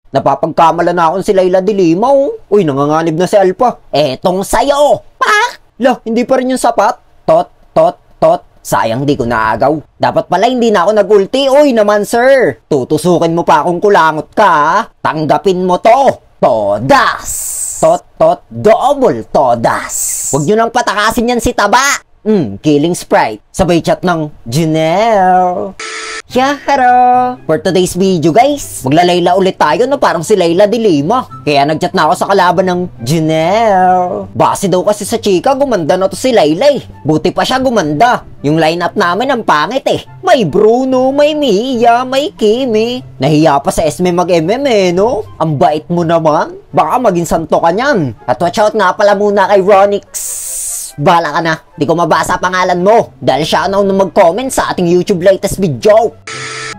Napapagkamala na akong si Layla de Lima, oh. Uy, nanganganib na si Alpha. Etong sayo! Pak! Lah, hindi pa rin yung sapat. Tot. Sayang di ko naagaw. Dapat pala hindi na ako nag-ulti. Uy naman, sir. Tutusukin mo pa akong kulangot ka. Tanggapin mo to. Todas! Tot, double todas. Huwag nyo nang patakasin yan si Taba. Killing Sprite. Sabay chat ng Janelle. Hello! For today's video guys, maglalayla ulit tayo na parang si Layla de Lima. Kaya nagchat na ako sa kalaban ng Janelle. Base daw kasi sa chika, gumanda na to si Layla eh. Buti pa siya gumanda. Yung lineup namin ang pangit eh. May Bruno, may Mia, may Kimi. Nahiya pa sa SME mag-MM eh, no? Ang bait mo naman. Baka maging santo ka niyan. At watch out nga pala muna kay Ronix. Bala ka na, di ko mabasa pangalan mo dahil siya na mag-comment sa ating YouTube latest video.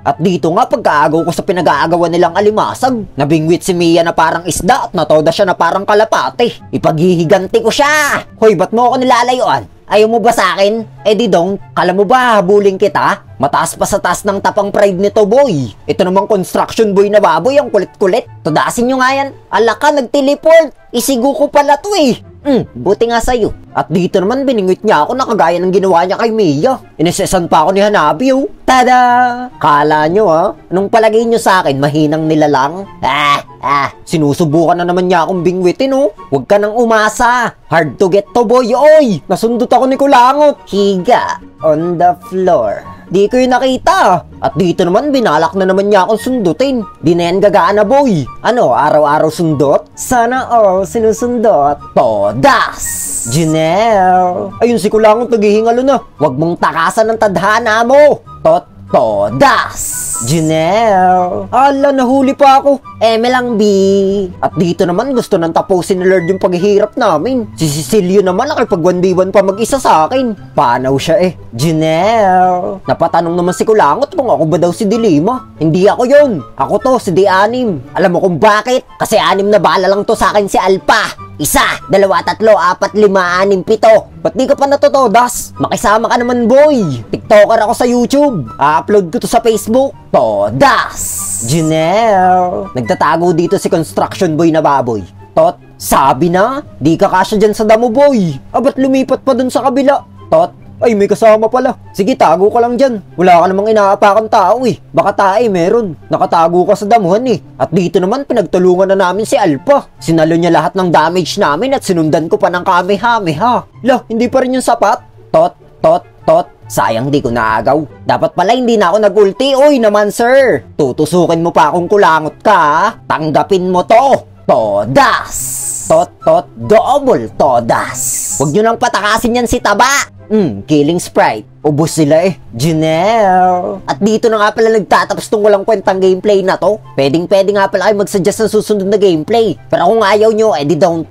At dito nga pagkaagaw ko sa pinag-aagawan nilang alimasag, nabingwit si Mia na parang isda at natoda siya na parang kalapate. Ipaghihiganti ko siya. Hoy, ba't mo ako nilalayuan? Ayaw mo ba sa akin? Eh di dong, kala mo ba habulin kita? Mataas pa sa taas ng tapang pride nito boy. Ito namang construction boy na baboy, ang kulit-kulit. Tudasin nyo nga yan. Ala ka, nag-teleport. Isigo ko pala to eh. Buti nga sa'yo. At dito naman biningwit niya ako na kagaya ng ginawa niya kay Mia. Inisesan pa ako ni Hanabi oh. Tada! Kala nyo ha? Anong palagay nyo sa akin? Mahinang nilalang? Sinusubukan na naman niya akong bingwitin oh. Huwag ka nang umasa. Hard to get to boy. Oy! Nasundot ako ni Kulangot. Higa on the floor. Di ko yung nakita. At dito naman, binalak na naman niya akong sundutin. Di na yan gagaan na boy. Ano, araw-araw sundot? Sana all sinusundot. Todas! Janelle! Ayun si Kulangot naghihingalo na. Huwag mong takasan ng tadhana mo. Todas! Janelle! Ala, nahuli pa ako. Lang B. At dito naman gusto nang tapusin ni Lord yung paghihirap namin. Si Cecilio naman nakipag-1v1 pa mag-isa sa akin. Panaw siya eh. Janelle! Napatanong naman si Kulangot kung ako ba daw si Dilima. Hindi ako yun. Ako to, si D6. Alam mo kung bakit? Kasi 6 na bala lang to sa akin si Alpha. 1, 2, 3, 4, 5, 6, 7. Ba't di ka pa natutodas? Makisama ka naman boy. TikToker ako sa YouTube. A-upload ko to sa Facebook. Todas! Janelle! Nagtatago dito si construction boy na baboy. Sabi na, di ka kasya dyan sa damo boy. Ba't lumipat pa dun sa kabila? Ay, may kasama pala. Sige, tago ka lang dyan. Wala ka namang inaapakan tao eh. Baka tae meron. Nakatago ka sa damuhan eh. At dito naman, pinagtulungan na namin si Alpha. Sinalo niya lahat ng damage namin at sinundan ko pa ng kamehameha. Lah, hindi pa rin yung sapat. Sayang di ko naagaw. Dapat pala hindi na ako nag-ulti. Uy naman sir. Tutusukin mo pa akong kulangot ka. Tanggapin mo to. Todas! Double todas. Huwag nyo nang patakasin yan si Taba. Killing Sprite. Ubus sila eh. Janelle! At dito na nga pala nagtatapos tong walang kwentang gameplay na to. Pwedeng nga pala kayo mag-suggest ng susunod na gameplay. Pero kung ayaw nyo, edi don't.